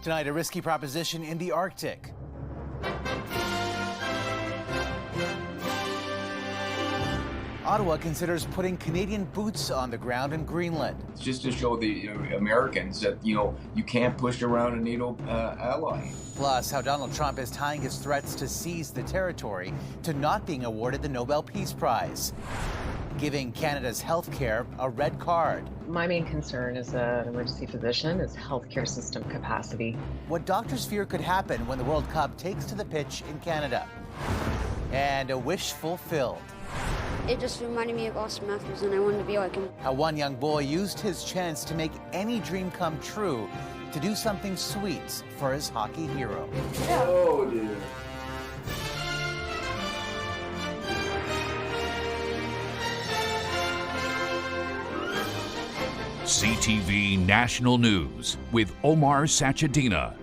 Tonight, a risky proposition in the Arctic. Ottawa considers putting Canadian boots on the ground in Greenland. Just to show the Americans that, you can't push around a NATO ally. Plus, how Donald Trump is tying his threats to seize the territory to not being awarded the Nobel Peace Prize, giving Canada's healthcare a red card. My main concern as an emergency physician is healthcare system capacity. What doctors fear could happen when the World Cup takes to the pitch in Canada. And a wish fulfilled. It just reminded me of Austin Matthews, and I wanted to be like him. How one young boy used his chance to make any dream come true to do something sweet for his hockey hero. Oh, dear. CTV National News with Omar Sachedina.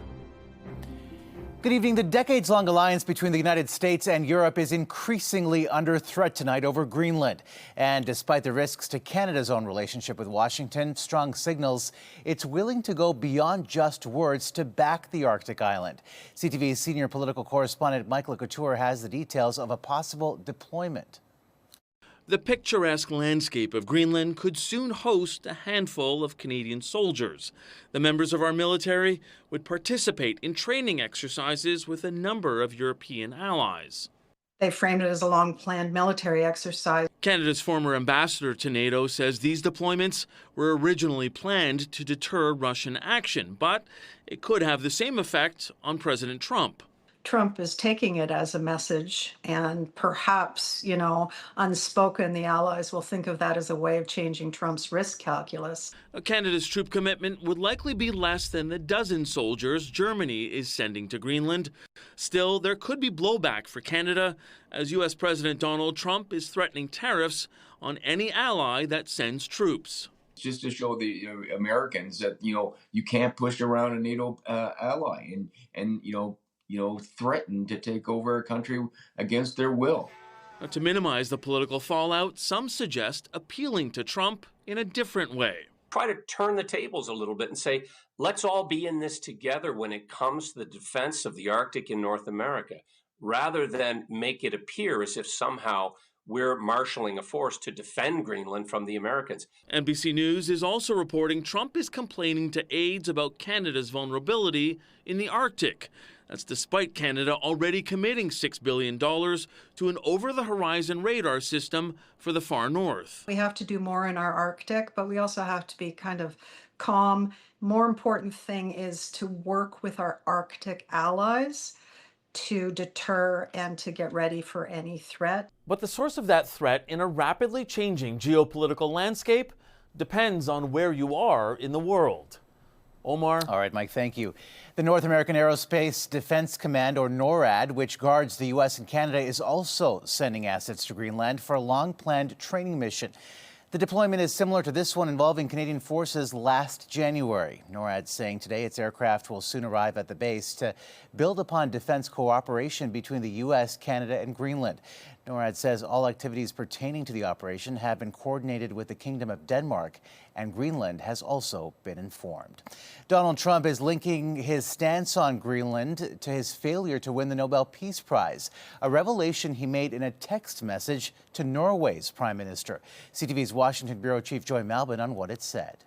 Good evening. The decades-long alliance between the United States and Europe is increasingly under threat tonight over Greenland. And despite the risks to Canada's own relationship with Washington, strong signals it's willing to go beyond just words to back the Arctic island. CTV's senior political correspondent Michael Couture has the details of a possible deployment. The picturesque landscape of Greenland could soon host a handful of Canadian soldiers. The members of our military would participate in training exercises with a number of European allies. They framed it as a long-planned military exercise. Canada's former ambassador to NATO says these deployments were originally planned to deter Russian action, but it could have the same effect on President Trump. Trump is taking it as a message, and perhaps, unspoken, the allies will think of that as a way of changing Trump's risk calculus. Canada's troop commitment would likely be less than the dozen soldiers Germany is sending to Greenland. Still, there could be blowback for Canada, as U.S. President Donald Trump is threatening tariffs on any ally that sends troops. Just to show the Americans that, you can't push around a NATO ally and threaten to take over a country against their will. Now, to minimize the political fallout, some suggest appealing to Trump in a different way. Try to turn the tables a little bit and say, let's all be in this together when it comes to the defense of the Arctic in North America, rather than make it appear as if somehow we're marshalling a force to defend Greenland from the Americans. NBC News is also reporting Trump is complaining to aides about Canada's vulnerability in the Arctic. That's despite Canada already committing $6 billion to an over-the-horizon radar system for the far north. We have to do more in our Arctic, but we also have to be kind of calm. More important thing is to work with our Arctic allies to deter and to get ready for any threat. But the source of that threat in a rapidly changing geopolitical landscape depends on where you are in the world. Omar? All right, Mike, thank you. The North American Aerospace Defense Command, or NORAD, which guards the U.S. and Canada, is also sending assets to Greenland for a long-planned training mission. The deployment is similar to this one involving Canadian forces last January. NORAD saying today its aircraft will soon arrive at the base to build upon defense cooperation between the U.S., Canada, and Greenland. NORAD says all activities pertaining to the operation have been coordinated with the Kingdom of Denmark, and Greenland has also been informed. Donald Trump is linking his stance on Greenland to his failure to win the Nobel Peace Prize, a revelation he made in a text message to Norway's Prime Minister. CTV's Washington Bureau Chief Joy Malbon on what it said.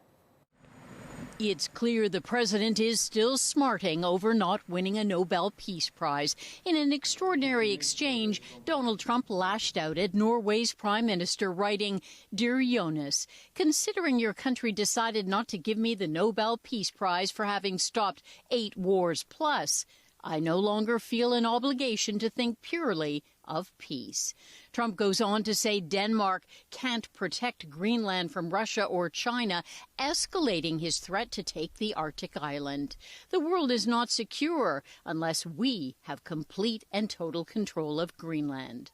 It's clear the president is still smarting over not winning a Nobel Peace Prize. In an extraordinary exchange, Donald Trump lashed out at Norway's prime minister, writing, "Dear Jonas, considering your country decided not to give me the Nobel Peace Prize for having stopped 8 wars plus, I no longer feel an obligation to think purely of peace." Trump goes on to say Denmark can't protect Greenland from Russia or China, escalating his threat to take the Arctic island. The world is not secure unless we have complete and total control of Greenland.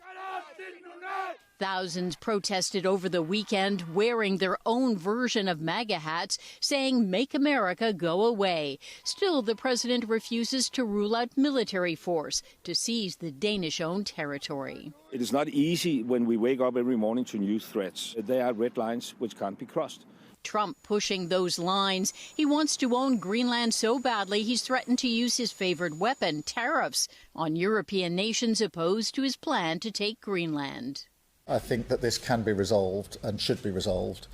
Thousands protested over the weekend wearing their own version of MAGA hats, saying "Make America Go Away." Still, the president refuses to rule out military force to seize the Danish-owned territory. It is not easy when we wake up every morning to new threats. There are red lines which can't be crossed. Trump pushing those lines. He wants to own Greenland so badly he's threatened to use his favorite weapon, tariffs, on European nations opposed to his plan to take Greenland. I think that this can be resolved and should be resolved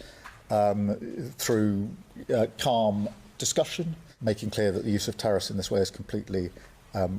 through calm discussion, making clear that the use of tariffs in this way is completely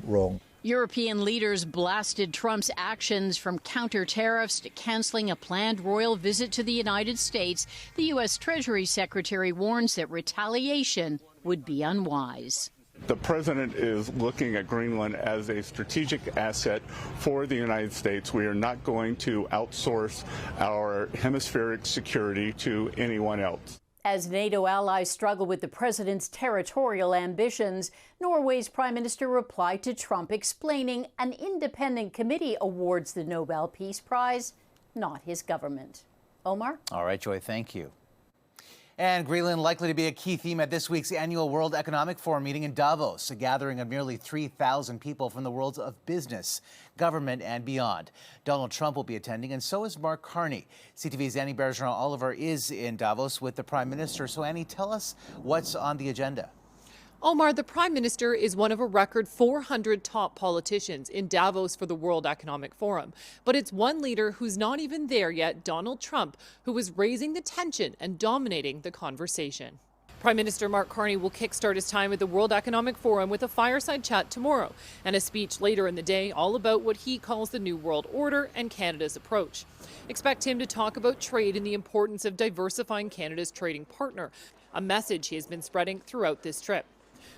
wrong. European leaders blasted Trump's actions, from counter tariffs to canceling a planned royal visit to the United States. The U.S. Treasury Secretary warns that retaliation would be unwise. The president is looking at Greenland as a strategic asset for the United States. We are not going to outsource our hemispheric security to anyone else. As NATO allies struggle with the president's territorial ambitions, Norway's prime minister replied to Trump, explaining an independent committee awards the Nobel Peace Prize, not his government. Omar? All right, Joy, thank you. And Greenland likely to be a key theme at this week's annual World Economic Forum meeting in Davos, a gathering of nearly 3,000 people from the worlds of business, government, and beyond. Donald Trump will be attending, and so is Mark Carney. CTV's Annie Bergeron-Oliver is in Davos with the Prime Minister. So, Annie, tell us what's on the agenda. Omar, the Prime Minister is one of a record 400 top politicians in Davos for the World Economic Forum. But it's one leader who's not even there yet, Donald Trump, who is raising the tension and dominating the conversation. Prime Minister Mark Carney will kickstart his time at the World Economic Forum with a fireside chat tomorrow and a speech later in the day all about what he calls the New World Order and Canada's approach. Expect him to talk about trade and the importance of diversifying Canada's trading partner, a message he has been spreading throughout this trip.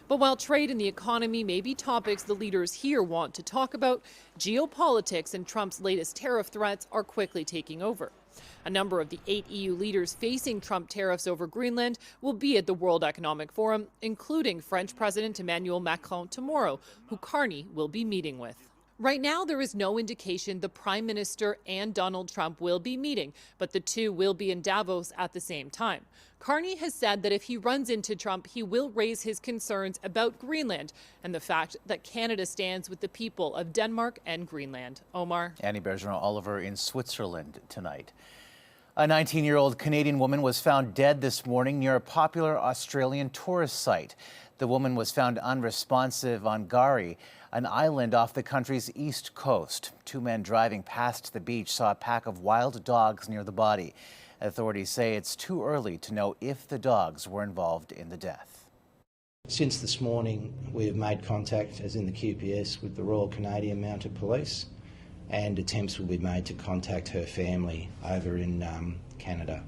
But while trade and the economy may be topics the leaders here want to talk about, geopolitics and Trump's latest tariff threats are quickly taking over. A number of the 8 EU leaders facing Trump tariffs over Greenland will be at the World Economic Forum, including French President Emmanuel Macron tomorrow, who Carney will be meeting with. Right now, there is no indication the Prime Minister and Donald Trump will be meeting, but the two will be in Davos at the same time. Carney has said that if he runs into Trump, he will raise his concerns about Greenland and the fact that Canada stands with the people of Denmark and Greenland. Omar? Annie Bergeron-Oliver in Switzerland tonight. A 19-year-old Canadian woman was found dead this morning near a popular Australian tourist site. The woman was found unresponsive on Gari, an island off the country's east coast. Two men driving past the beach saw a pack of wild dogs near the body. Authorities say it's too early to know if the dogs were involved in the death. Since this morning, we have made contact, as in the QPS, with the Royal Canadian Mounted Police, and attempts will be made to contact her family over in Canada.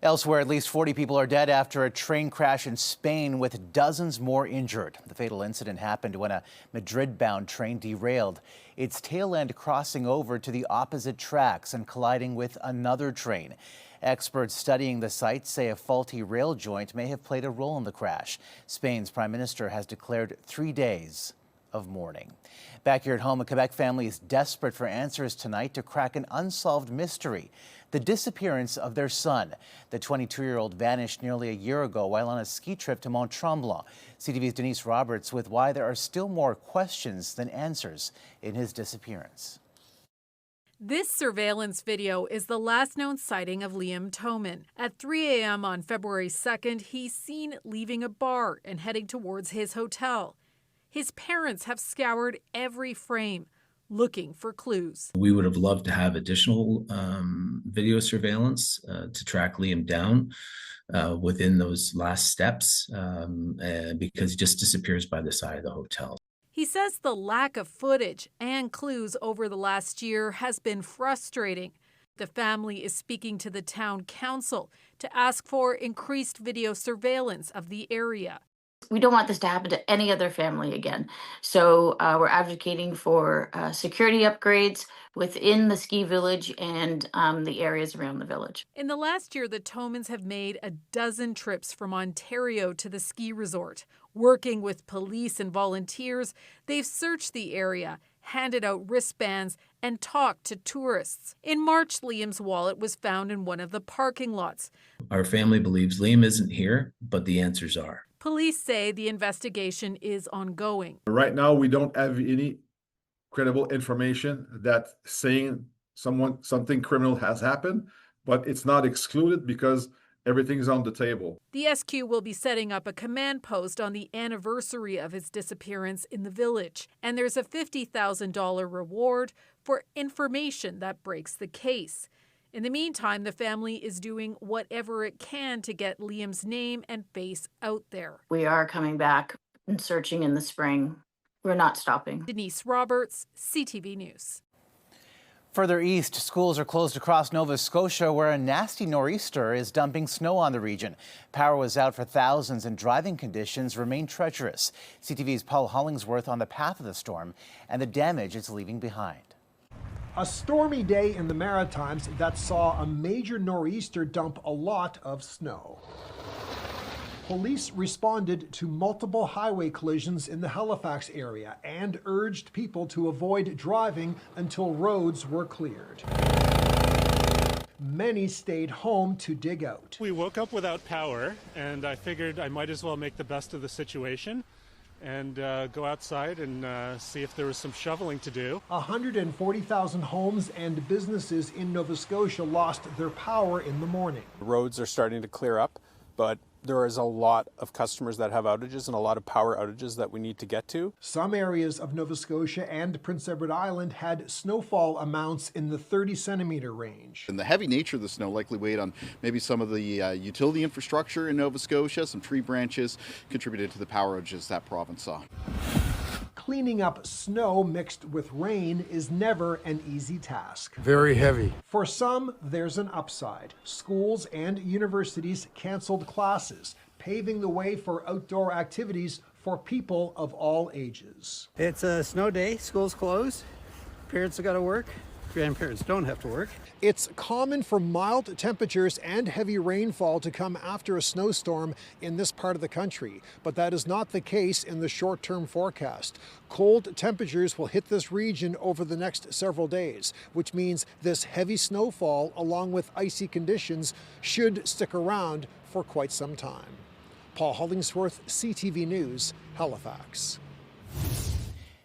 Elsewhere, at least 40 people are dead after a train crash in Spain, with dozens more injured. The fatal incident happened when a Madrid-bound train derailed, its tail end crossing over to the opposite tracks and colliding with another train. Experts studying the site say a faulty rail joint may have played a role in the crash. Spain's prime minister has declared 3 days of mourning. Back here at home, a Quebec family is desperate for answers tonight to crack an unsolved mystery: the disappearance of their son. The 22-year-old vanished nearly a year ago while on a ski trip to Mont Tremblant. CTV's Denise Roberts with why there are still more questions than answers in his disappearance. This surveillance video is the last known sighting of Liam Toman. At 3 a.m. on February 2nd, he's seen leaving a bar and heading towards his hotel. His parents have scoured every frame, looking for clues. We would have loved to have additional video surveillance to track Liam down within those last steps because he just disappears by the side of the hotel. He says the lack of footage and clues over the last year has been frustrating. The family is speaking to the town council to ask for increased video surveillance of the area. We don't want this to happen to any other family again. So we're advocating for security upgrades within the ski village and the areas around the village. In the last year, the Tomans have made a dozen trips from Ontario to the ski resort. Working with police and volunteers, they've searched the area, handed out wristbands, and talked to tourists. In March, Liam's wallet was found in one of the parking lots. Our family believes Liam isn't here, but the answers are. Police say the investigation is ongoing. Right now, we don't have any credible information that saying something criminal has happened, but it's not excluded because everything's on the table. The SQ will be setting up a command post on the anniversary of his disappearance in the village, and there's a $50,000 reward for information that breaks the case. In the meantime, the family is doing whatever it can to get Liam's name and face out there. We are coming back and searching in the spring. We're not stopping. Denise Roberts, CTV News. Further east, schools are closed across Nova Scotia where a nasty nor'easter is dumping snow on the region. Power was out for thousands and driving conditions remain treacherous. CTV's Paul Hollingsworth on the path of the storm and the damage it's leaving behind. A stormy day in the Maritimes that saw a major nor'easter dump a lot of snow. Police responded to multiple highway collisions in the Halifax area and urged people to avoid driving until roads were cleared. Many stayed home to dig out. We woke up without power, and I figured I might as well make the best of the situation and go outside and see if there was some shoveling to do. 140,000 homes and businesses in Nova Scotia lost their power in the morning. Roads are starting to clear up, but there is a lot of customers that have outages and a lot of power outages that we need to get to. Some areas of Nova Scotia and Prince Edward Island had snowfall amounts in the 30-centimeter range. And the heavy nature of the snow likely weighed on maybe some of the utility infrastructure in Nova Scotia. Some tree branches contributed to the power outages that province saw. Cleaning up snow mixed with rain is never an easy task. Very heavy. For some, there's an upside. Schools and universities canceled classes, paving the way for outdoor activities for people of all ages. It's a snow day, school's closed, parents have got to work, grandparents don't have to work. It's common for mild temperatures and heavy rainfall to come after a snowstorm in this part of the country, but that is not the case in the short-term forecast. Cold temperatures will hit this region over the next several days, which means this heavy snowfall, along with icy conditions, should stick around for quite some time. Paul Hollingsworth, CTV News, Halifax.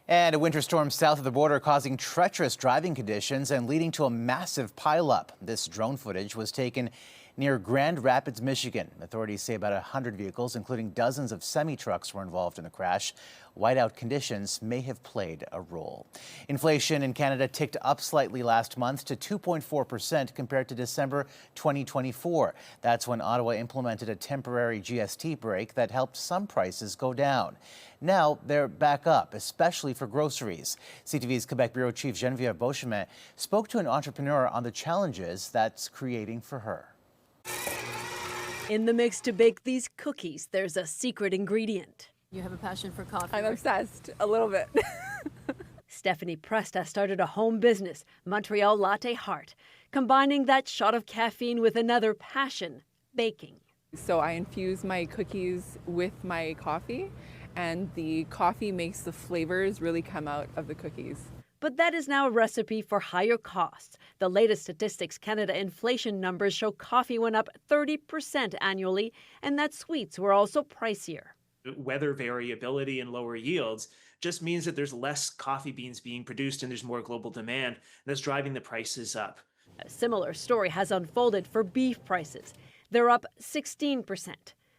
And a winter storm south of the border causing treacherous driving conditions and leading to a massive pileup. This drone footage was taken near Grand Rapids, Michigan. Authorities say about 100 vehicles, including dozens of semi-trucks, were involved in the crash. Whiteout conditions may have played a role. Inflation in Canada ticked up slightly last month to 2.4% compared to December 2024. That's when Ottawa implemented a temporary GST break that helped some prices go down. Now they're back up, especially for groceries. CTV's Quebec Bureau Chief Geneviève Beauchemin spoke to an entrepreneur on the challenges that's creating for her. In the mix to bake these cookies, there's a secret ingredient. You have a passion for coffee? I'm obsessed, a little bit. Stephanie Presta started a home business, Montreal Latte Heart, combining that shot of caffeine with another passion, baking. So I infuse my cookies with my coffee, and the coffee makes the flavors really come out of the cookies. But that is now a recipe for higher costs. The latest Statistics Canada inflation numbers show coffee went up 30% annually, and that sweets were also pricier. Weather variability and lower yields just means that there's less coffee beans being produced and there's more global demand. That's driving the prices up. A similar story has unfolded for beef prices. They're up 16%.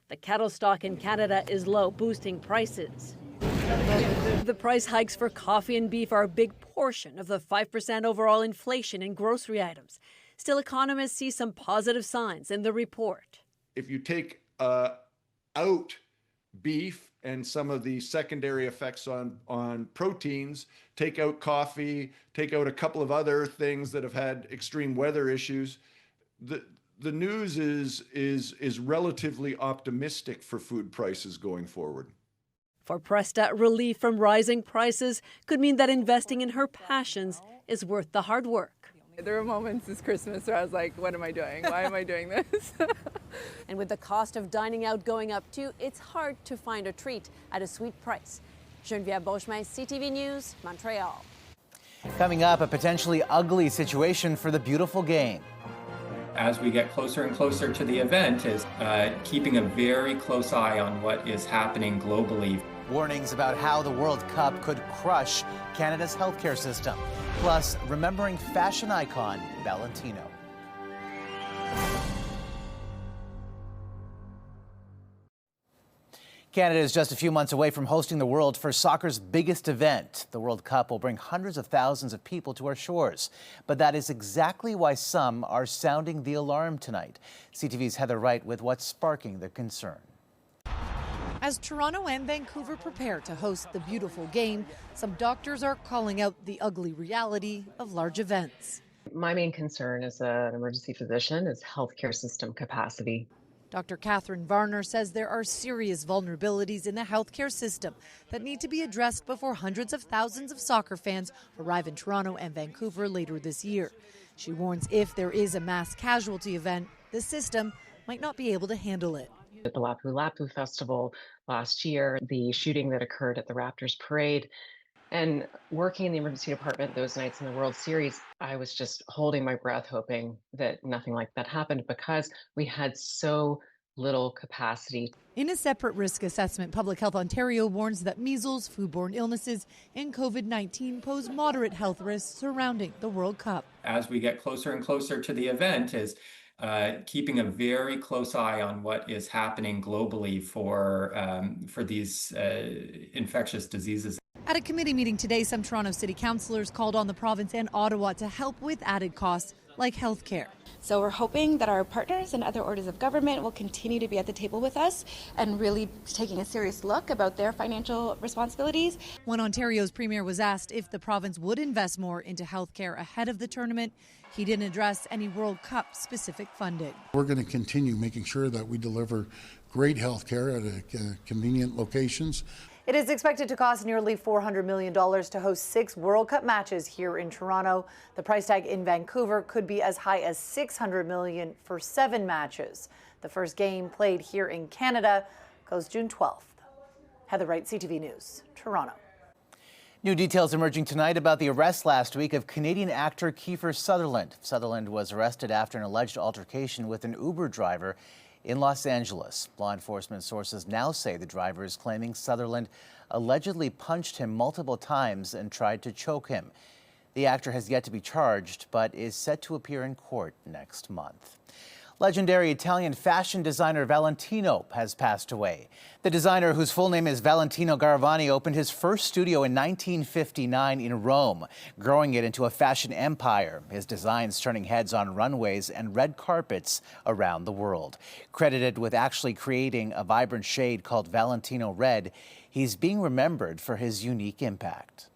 The cattle stock in Canada is low, boosting prices. The price hikes for coffee and beef are a big portion of the 5% overall inflation in grocery items. Still, economists see some positive signs in the report. If you take out beef and some of the secondary effects on proteins, take out coffee, take out a couple of other things that have had extreme weather issues, the news is relatively optimistic for food prices going forward. For Presta, relief from rising prices could mean that investing in her passions is worth the hard work. There were moments this Christmas where I was like, what am I doing? Why am I doing this? And with the cost of dining out going up too, it's hard to find a treat at a sweet price. Geneviève Beauchemin, CTV News, Montreal. Coming up, a potentially ugly situation for the beautiful game. As we get closer and closer to the event is keeping a very close eye on what is happening globally. Warnings about how the World Cup could crush Canada's healthcare system. Plus, remembering fashion icon Valentino. Canada is just a few months away from hosting the world for soccer's biggest event. The World Cup will bring hundreds of thousands of people to our shores. But that is exactly why some are sounding the alarm tonight. CTV's Heather Wright with what's sparking the concern. As Toronto and Vancouver prepare to host the beautiful game, some doctors are calling out the ugly reality of large events. My main concern as an emergency physician is healthcare system capacity. Dr. Catherine Varner says there are serious vulnerabilities in the healthcare system that need to be addressed before hundreds of thousands of soccer fans arrive in Toronto and Vancouver later this year. She warns if there is a mass casualty event, the system might not be able to handle it. At the Lapu Lapu Festival last year, the shooting that occurred at the Raptors parade, and working in the emergency department those nights in the World Series, I was just holding my breath, hoping that nothing like that happened because we had so little capacity. In a separate risk assessment, Public Health Ontario warns that measles, foodborne illnesses, and COVID-19 pose moderate health risks surrounding the World Cup. As we get closer and closer to the event is keeping a very close eye on what is happening globally for these infectious diseases. At a committee meeting today, some Toronto City councillors called on the province and Ottawa to help with added costs like health care. So we're hoping that our partners and other orders of government will continue to be at the table with us and really taking a serious look about their financial responsibilities. When Ontario's premier was asked if the province would invest more into health care ahead of the tournament, he didn't address any World Cup specific funding. We're going to continue making sure that we deliver great health care at convenient locations. It is expected to cost nearly $400 million to host 6 World Cup matches here in Toronto. The price tag in Vancouver could be as high as $600 million for 7 matches. The first game played here in Canada goes June 12th. Heather Wright, CTV News, Toronto. New details emerging tonight about the arrest last week of Canadian actor Kiefer Sutherland. Sutherland was arrested after an alleged altercation with an Uber driver in Los Angeles. Law enforcement sources now say the driver is claiming Sutherland allegedly punched him multiple times and tried to choke him. The actor has yet to be charged, but is set to appear in court next month. Legendary Italian fashion designer Valentino has passed away. The designer, whose full name is Valentino Garavani, opened his first studio in 1959 in Rome, growing it into a fashion empire, his designs turning heads on runways and red carpets around the world. Credited with actually creating a vibrant shade called Valentino Red, he's being remembered for his unique impact.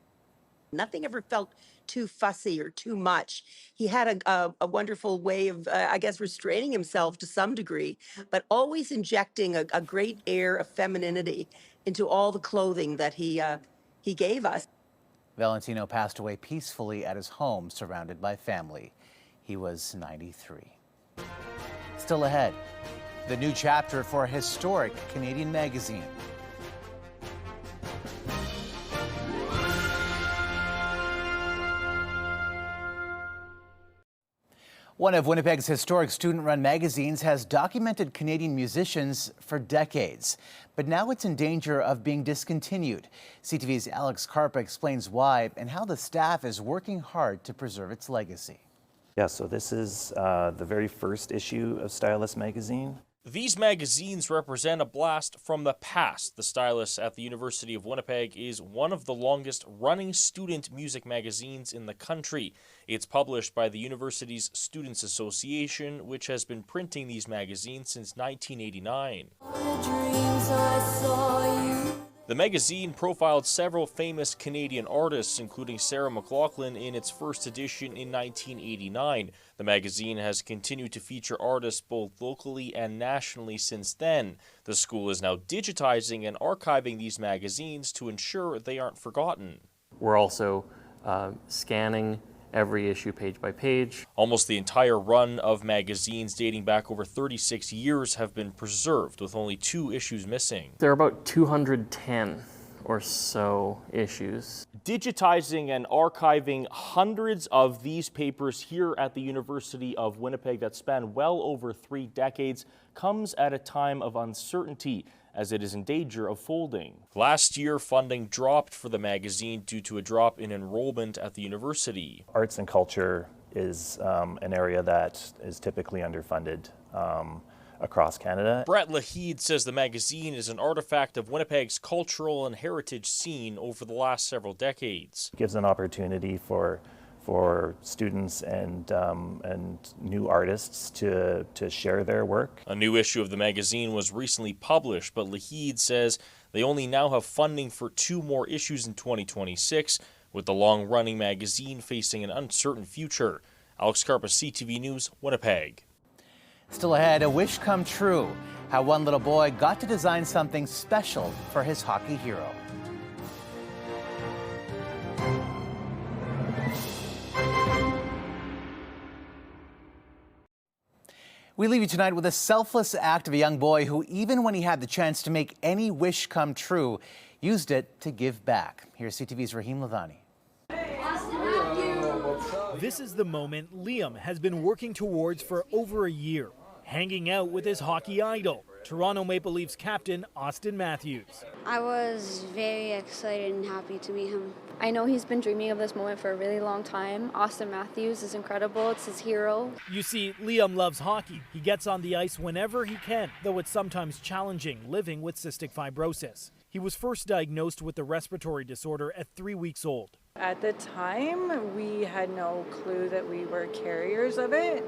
Nothing ever felt too fussy or too much. He had a wonderful way of, I guess, restraining himself to some degree, but always injecting a great air of femininity into all the clothing that he gave us. Valentino passed away peacefully at his home, surrounded by family. He was 93. Still ahead, the new chapter for a historic Canadian magazine. One of Winnipeg's historic student-run magazines has documented Canadian musicians for decades, but now it's in danger of being discontinued. CTV's Alex Karpa explains why and how the staff is working hard to preserve its legacy. Yeah, so this is the very first issue of Stylus magazine. These magazines represent a blast from the past. The Stylus at the University of Winnipeg is one of the longest-running student music magazines in the country. It's published by the university's Students Association, which has been printing these magazines since 1989. The magazine profiled several famous Canadian artists, including Sarah McLachlan, in its first edition in 1989. The magazine has continued to feature artists both locally and nationally since then. The school is now digitizing and archiving these magazines to ensure they aren't forgotten. We're also scanning every issue page by page. Almost the entire run of magazines dating back over 36 years have been preserved, with only 2 issues missing. There are about 210 or so issues. Digitizing and archiving hundreds of these papers here at the University of Winnipeg that span well over 3 decades comes at a time of uncertainty, as it is in danger of folding. Last year, funding dropped for the magazine due to a drop in enrollment at the university. Arts and culture is an area that is typically underfunded. across Canada. Brett Lahid says the magazine is an artifact of Winnipeg's cultural and heritage scene over the last several decades. It gives an opportunity for students and new artists to share their work. A new issue of the magazine was recently published, but Lahid says they only now have funding for 2 more issues in 2026, with the long-running magazine facing an uncertain future. Alex Karpa, CTV News, Winnipeg. Still ahead, a wish come true. How one little boy got to design something special for his hockey hero. We leave you tonight with a selfless act of a young boy who, even when he had the chance to make any wish come true, used it to give back. Here's CTV's Rahim Ladani. This is the moment Liam has been working towards for over a year, hanging out with his hockey idol, Toronto Maple Leafs captain Auston Matthews. I was very excited and happy to meet him. I know he's been dreaming of this moment for a really long time. Auston Matthews is incredible. It's his hero. You see, Liam loves hockey. He gets on the ice whenever he can, though it's sometimes challenging living with cystic fibrosis. He was first diagnosed with the respiratory disorder at 3 weeks old. At the time, we had no clue that we were carriers of it.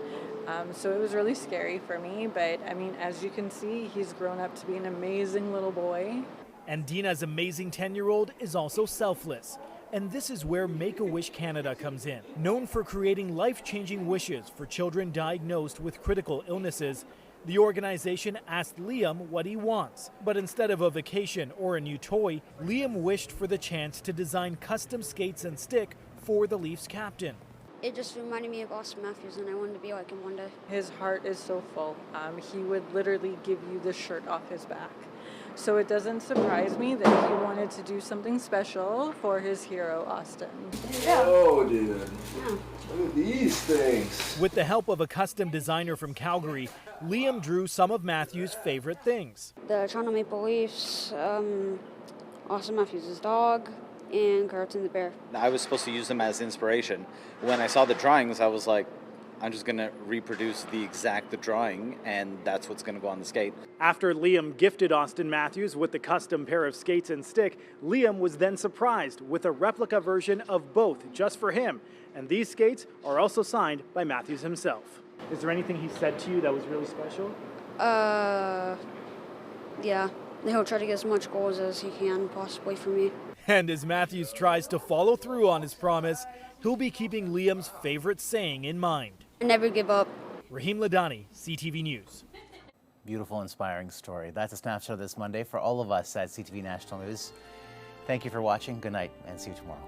So it was really scary for me. But I mean, as you can see, he's grown up to be an amazing little boy. And Dina's amazing 10-year-old is also selfless. And this is where Make-A-Wish Canada comes in. Known for creating life-changing wishes for children diagnosed with critical illnesses, the organization asked Liam what he wants. But instead of a vacation or a new toy, Liam wished for the chance to design custom skates and stick for the Leafs captain. It just reminded me of Auston Matthews, and I wanted to be like him one day. His heart is so full. He would literally give you the shirt off his back. So it doesn't surprise me that he wanted to do something special for his hero, Auston. Oh, dude. Look at these things. With the help of a custom designer from Calgary, Liam drew some of Matthews' favorite things. The Toronto Maple Leafs, Auston Matthews' dog, and Carlton the bear. I was supposed to use them as inspiration. When I saw the drawings, I was like, I'm just going to reproduce the exact drawing, and that's what's going to go on the skate. After Liam gifted Auston Matthews with the custom pair of skates and stick, Liam was then surprised with a replica version of both just for him. And these skates are also signed by Matthews himself. Is there anything he said to you that was really special? Yeah. He'll try to get as much goals as he can possibly for me. And as Matthews tries to follow through on his promise, he'll be keeping Liam's favorite saying in mind. Never give up. Rahim Ladani, CTV News. Beautiful, inspiring story. That's a snapshot of this Monday for all of us at CTV National News. Thank you for watching. Good night, and see you tomorrow.